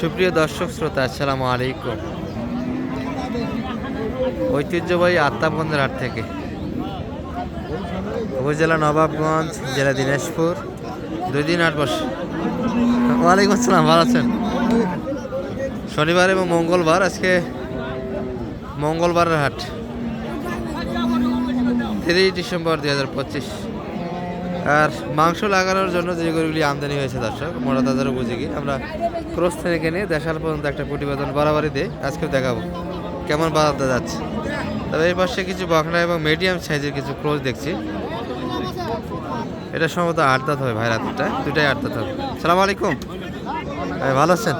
সুপ্রিয় দর্শক শ্রোতা, আসসালামু আলাইকুম। ঐতিহ্যবাহী আত্মাবগঞ্জের হাট থেকে, উপজেলা নবাবগঞ্জ, জেলা দিনাজপুর, 2 দিন হাট বসে। ওয়ালাইকুম আসসালাম, ভালো আছেন? শনিবার এবং মঙ্গলবার, আজকে মঙ্গলবারের হাট, 3 ডিসেম্বর 2025। আর মাংস লাগানোর জন্য যে গরুগুলি আমদানি হয়েছে দর্শক, মোটা তাজারও বুঝে গিয়ে আমরা ক্রস থেকে নিয়ে দেখার পর্যন্ত একটা প্রতিবেদন বরাবরই দিয়ে আজকেও দেখাবো কেমন বাজারটা যাচ্ছে। তবে এই পাশে কিছু বকনা এবং মিডিয়াম সাইজের কিছু ক্রস দেখছি। এটা সম্ভবত 8 দাঁত হবে ভাই, রাতটা দুটাই 8 দাঁত হবে। সালাম আলাইকুম ভাই, ভালো আছেন?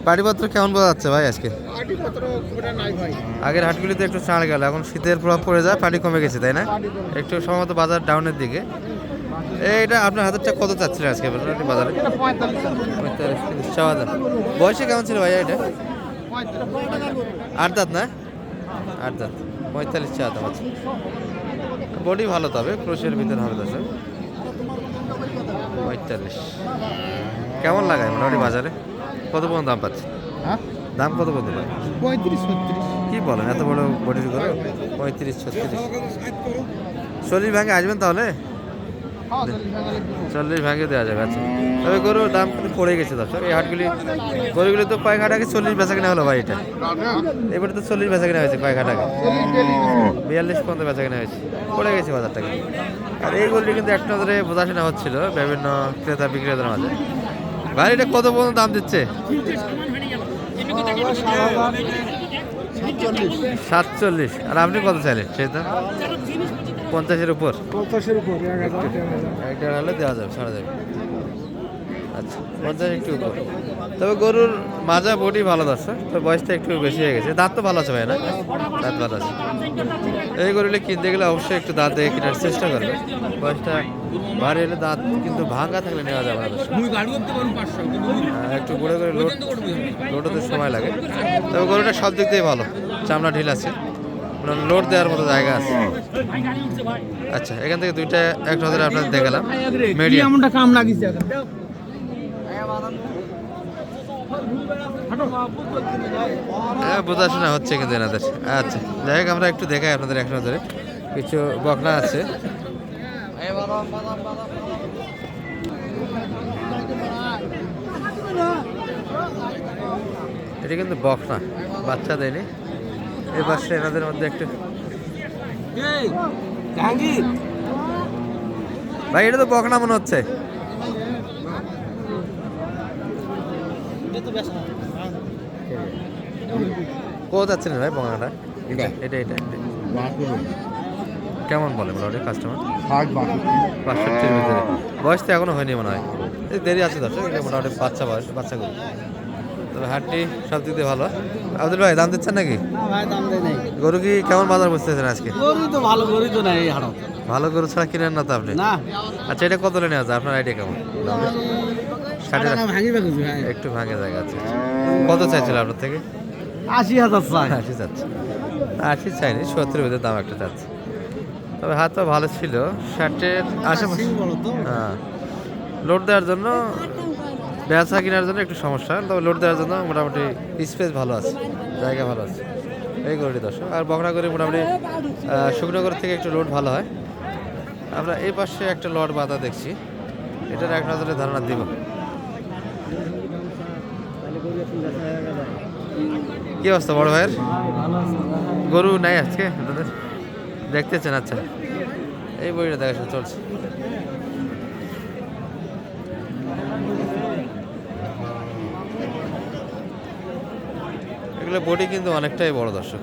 পাটিপত্র কেমন বোঝা যাচ্ছে ভাই আজকে? আগের হাটগুলিতে একটু ছাড় গেল, এখন শীতের প্রভাব পড়ে যায়, পাটি কমে গেছে তাই না? একটু সম্ভবত বাজার ডাউনের দিকে। এইটা আপনার হাতেরটা কত চাচ্ছিলেন আজকে বাজারে? 45,000। বয়সে কেমন ছিল ভাইয়া এটা? 8 দাঁত না? 8 দাঁত, 45,000 আছে। বডি ভালো, তবে ক্রোশের ভিতরে হবে দশ। 45 কেমন লাগায় মোটামুটি বাজারে? কত পর্যন্ত দাম পাচ্ছে? দাম কত পর্যন্ত পায়? 35-36। কি বলেন, এত বড় বডির করে 35-36? 40 ভাঙে আসবেন তাহলে? 40 ভাঙে দেওয়া যাবে। আচ্ছা, তবে গরুর দাম কিন্তু পড়ে গেছে দর্শক। এই হাটগুলি গরুগুলি তো কয়েক হাট আগে 40 বেচা কিনা হলো ভাই, এটা এবারে তো 40 বেচা কিনা হয়েছে, কয়েক হাট আগে 42 পর্যন্ত বেচা কিনা হয়েছে, পড়ে গেছে বাজারটাকে। আর এই গরুটি কিন্তু এক নজরে বোঝাশোনা হচ্ছিল বিভিন্ন ক্রেতা বিক্রেতার মাঝে। ভাই এটা কত পর্যন্ত দাম দিচ্ছে? 47। আর আপনি কত চাইলেন সেই দাম? 50-এর উপর? 50-এর উপর। 1.5 হলে দেওয়া যাবে, ছাড়া যাবে। আচ্ছা, 50 একটু উপর। তবে গরুর মাজা বডি ভালো আছে, তো বয়সটা একটু বেশি হয়ে গেছে। দাঁত তো ভালো আছে ভাই না? দাঁত ভালো আছে। এই গরুগুলো কিনতে গেলে অবশ্যই একটু দাঁত দেখে কেনার চেষ্টা করবে। বয়সটা ভারী হলে দাঁত কিন্তু ভাঙা থাকলে নেওয়া যাবে না। একটু ঘুরে করে লোডতে সময় লাগে। তবে গরুটা সব দিক দিয়ে ভালো, চামড়া ঢিল আছে, লোড দেওয়ার মতো জায়গা আছে। আচ্ছা, এখান থেকে দুইটা এক নজরে আপনাদের দেখালাম। মিডিয়ামটা কাম লাগিছে। বোঝাশোনা হচ্ছে কিন্তু এনাদের। আচ্ছা, যাই হোক, আমরা একটু দেখাই আপনাদের এক নজরে। কিছু বকনা আছে। এটা কিন্তু বকনা, বাচ্চা দেয়নি। এই পাশে এনাদের মধ্যে একটু ভাই, এটা তো বকনা মনে হচ্ছে। কোথা যাচ্ছে না ভাই বকনাটা? এটা কেমন বলে মোটামুটি কাস্টমার? 65-এর ভিতরে। বয়স তো এখনো হয়নি মনে হয়, দেরি আছে দর্শক। এটা মোটামুটি বাচ্চা বয়স, বাচ্চা গরু। তবে হাটটি সব দিক দিয়ে ভালো। আব্দুল ভাই, দাম দিচ্ছেন নাকি? গরু কি কেমন বাজার বুঝতেছেন আজকে? গরু তো ভালো, গরু তো নাই হাড়। ভালো গরু ছাড়া কিনেন না তো আপনি? না। আচ্ছা, এটা কত নেওয়া যায় আপনার আইডিয়া কেমন? 60 একটু ভাঙে জায়গা আছে। কত চাইছিল আপনার থেকে? 80,000 চাই। 80 চাচ্ছে। 80 চাইনি, 70-এর ভিতরে দাম একটা চাচ্ছে। তবে হাত তো ভালো ছিল, 60-এর আশেপাশে। হ্যাঁ, লোড দেওয়ার জন্য, বেচা কেনার জন্য একটু সমস্যা, তবে লোড দেওয়ার জন্য মোটামুটি স্পেস ভালো আছে, জায়গা ভালো আছে এই গরুটি দর্শক। আর বকনা করে মোটামুটি শুকনগর থেকে একটু লোড ভালো হয়। আমরা এই পাশে একটা লট বাঁধা দেখছি, এটার এক নজরে ধারণা দিব। কি অবস্থা বড় ভাইয়ের? গরু নাই আজকে আপনাদের দেখতেছেন? আচ্ছা, এই বইটা দেখা চলছে। এগুলো বডি কিন্তু অনেকটাই বড় দর্শক।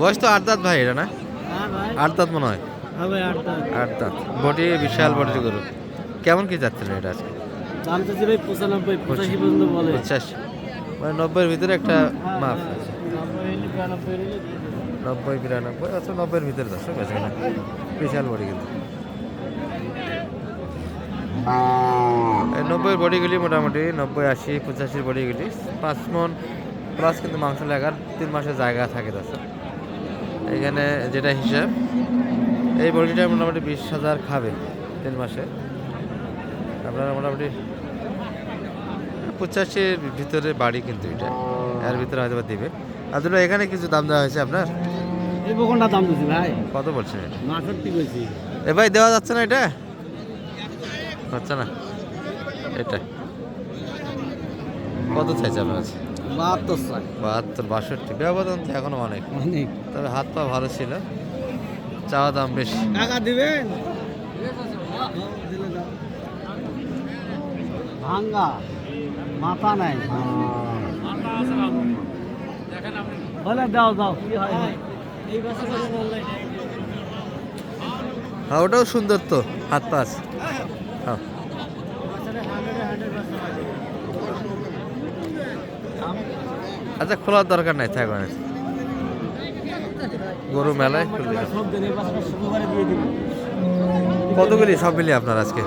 বয়স তো 8 দাঁত ভাই, এটা না? 8 দাঁত মনে হয়। 8 দাঁত, বডি বিশাল বডি গরু। কেমন কি যাচ্ছিলেন এটা আজকে? দাম তো ভাই 95-85 পর্যন্ত বলে। 85 মানে 90-এর ভিতরে একটা মাপ আছে। 90-92, আচ্ছা 90-এর ভিতরে দর্শক আছে না? বিশাল বডি কিন্তু। এই 90 বডিগুলি মোটামুটি 90-80 85 বডিগুলি 5 মণ প্লাস কিন্তু মাংস লাগার 3 মাসের জায়গা থাকে দর্শক। এখানে যেটা হিসাব এই বডিটা মোটামুটি 20,000 খাবে 3 মাসে। আপনারা মোটামুটি 85-এর ভিতরে বাড়ি কিন্তু এটা, এর ভিতরে হয়তো বা দিবে। আসলে এখানে কিছু দাম দেওয়া হয়েছে আপনার, এই বকনটা দাম দিছি ভাই কত বলছেন এটা? 62 কইছি। এ ভাই দেওয়া যাচ্ছে না এটা, হচ্ছে না এটা কত চাইছে আপনার কাছে? 72 চাই। 72-62 ব্যবধান তো এখনো অনেক, অনেক তবে হাত পা ভালো ছিল, চাওয়া দাম বেশি। টাকা দিবেন ভাঙ্গা মাথা নাই বলে দাও দাও কি হয় এই বছর হ্যাঁ ওটাও সুন্দর তো, হাত পা আছে। হ্যাঁ আচ্ছা খোলার দরকার নাই, থাকবে না। গরু মেলায় খুলবে। সব দিন এই বছর শুক্রবারে দিয়ে দিব। কতগুলি সব মিলিয়ে আপনার আজকে?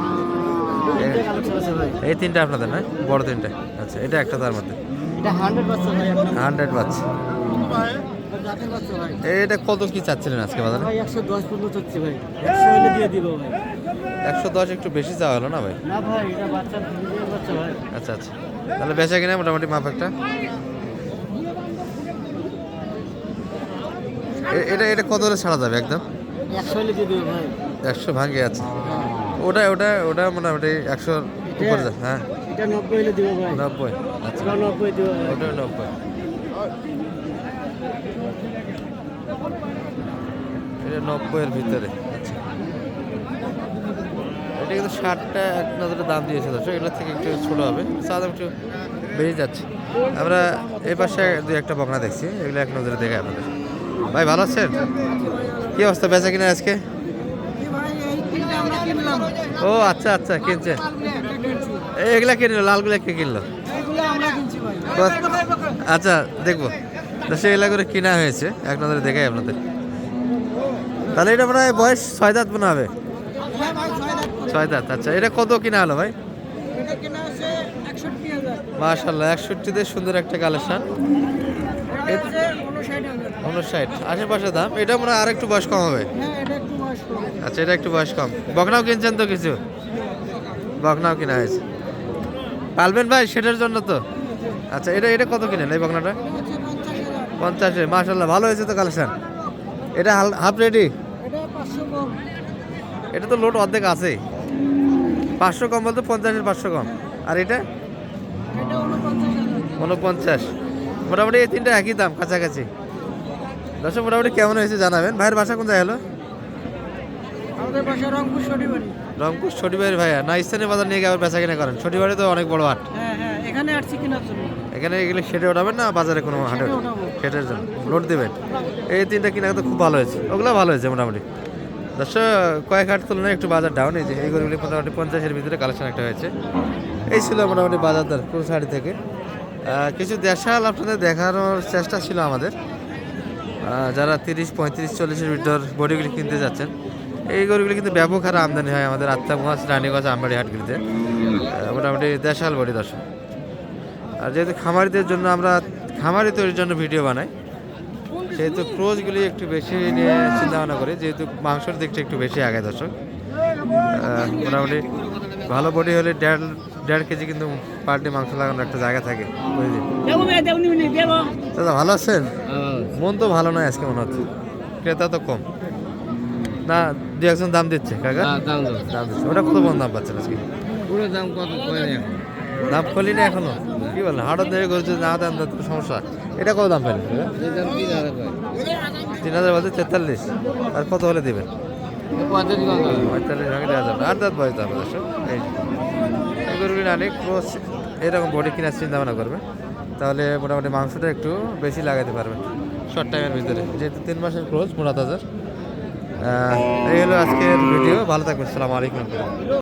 তিনটে কালেকশন আছে ভাই। এই তিনটা আপনাদের না, বড় তিনটা? আচ্ছা এটা একটা তার মধ্যে এটা 100 বাচ্চা ভাই। 100 বাচ্চা। জাতের বাচ্চা ভাই। এটা কত কি চাচ্ছিলেন আজকে বাজারে? ভাই 110 পর্যন্ত চাচ্ছি ভাই। 100 হলে দিয়ে দিব ভাই। 110 একটু বেশি চাওয়া হলো না ভাই? না ভাই এটা বাচ্চা নিজের বাচ্চা ভাই। আচ্ছা আচ্ছা, তাহলে বেচা কিনা মোটামুটি মাপ একটা। এটা এটা কত হলে ছাড়া যাবে একদম? 100 হলে দিয়ে দিব ভাই। 100 ভাঙে আছে। ওটা ওটা ওটা মোটামুটি 100 উপরে যায়। হ্যাঁ এটা 90 হলে দিব ভাই। 90। আচ্ছা এটা 90 দিব ভাই। ওটা 90। এটা 90-এর ভিতরে। আচ্ছা এটা কিন্তু 60টা এক নজরে দাম দিয়েছে দর্শক, এগুলোর থেকে একটু ছোটো হবে, চা দাম একটু বেড়ে যাচ্ছে। আমরা এই পাশে দুই একটা বকনা দেখছি, এগুলো এক নজরে দেখে আপনাদের। ভাই ভালো আছেন? কি অবস্থা বেচা কিনা আজকে? ও আচ্ছা আচ্ছা কিনছেন, এগুলা কিনলো, লালগুলা কে কিনলো? আচ্ছা দেখবো তো, সেগুলা করে কিনা হয়েছে, এক নজরে দেখে আপনাদের। তাহলে এটা মনে হয় বয়স 6 দাঁত মনে হবে। 6 দাঁত। আচ্ছা এটা কত কিনা হলো ভাই? মাশাআল্লাহ 61 সুন্দর একটা কালেকশন। 59 আশেপাশে দাম। এটা মনে হয় আর একটু বয়স কম হবে। আচ্ছা এটা একটু বয়স কম। বকনাও কিনছেন তো কিছু? বকনাও কিনা হয়েছে, পালবেন ভাই সেটার জন্য তো? আচ্ছা এটা এটা কত কিনেন এই বকনাটা? 50-এ। মাশাআল্লাহ ভালো হয়েছে তো কালেকশন। এটা হাফ রেডি? এটা তো লোড অর্ধেক আছে। 500 কম বলতে 50-এর 500 কম। আর এটা 49। মোটামুটি এই তিনটা একই দাম, কাছাকাছি। দর্শক মোটামুটি কেমন হয়েছে জানাবেন। ভাইয়ের বাসা কোন জায়গায় হলো? আমাদের বাসা রংপুর শনিবাড়ি। রংপুর শনিবাড়ি ভাইয়া না, স্থানীয় বাজার নিয়ে গিয়ে আবার বেচা কিনা করেন? শনিবারে তো অনেক বড় হাট। হ্যাঁ হ্যাঁ এখানে আসছি কেনার জন্য। এখানে এগুলো সেটে ওঠাবেন না বাজারে কোনো হাটে? সেটে ওঠাবো। সেটের জন্য লোড দেবেন। এই তিনটা কিনা তো খুব ভালো হয়েছে, ওগুলো ভালো হয়েছে মোটামুটি। দর্শক কয়েক হাট তুলনায় একটু বাজার ডাউন। এই যে এই গরুগুলি মোটামুটি 50-এর ভিতরে কালেকশন একটা হয়েছে। এই ছিল মোটামুটি বাজার দর কোন সাইড থেকে। কিছু দেশাল আপনাদের দেখানোর চেষ্টা ছিল আমাদের, যারা 30, 35, 40-এর ভিতর বডিগুলি কিনতে যাচ্ছেন। এই গরুগুলি কিন্তু ব্যাপক হারে আমদানি হয় আমাদের আত্মাগঞ্জ, রানীগঞ্জ, আমবাড়ি হাটগুলিতে। মোটামুটি দেশাল বডি দর্শক। আর যেহেতু খামারিদের জন্য আমরা খামারি তৈরির জন্য ভিডিও বানাই, সেহেতু ক্রোজগুলি একটু বেশি নিয়ে চিন্তা ভাবনা করি, যেহেতু মাংসের দিকটা একটু বেশি আগায় দর্শক। মোটামুটি ভালো বডি হলে 1.5 কেজি কিন্তু পার ডে মাংস লাগানোর একটা জায়গা থাকে। দাদা ভালো আছেন? মন তো ভালো নয় আজকে মনে হচ্ছে, ক্রেতা তো কম না? 2-1 দাম দিচ্ছে কাকা? দাম দিচ্ছে। ওটা কত দাম পাচ্ছেন আজকে? পুরো দাম কত কয় না এখন? দাম খোলি না এখনো? কি বলেন, হাটত ধরে করছে না, দাম তো সমস্যা। এটা কত দাম পেলেন? 3,000 বলতে 43। আর কত হলে দেবেন? 45 ভাগে দেওয়া যাবে। 8 দাঁত বয়স দাম দর্শক। এই গরুগুলি অনেক ক্রস এরকম বডি কেনার চিন্তা ভাবনা করবে, তাহলে মোটামুটি মাংসটা একটু বেশি লাগাতে পারবেন শর্ট টাইমের ভিতরে, যেহেতু 3 মাসের ক্রস মোটা তাজার। এই হলো আজকের ভিডিও। ভালো থাকবেন, আসসালামু আলাইকুম।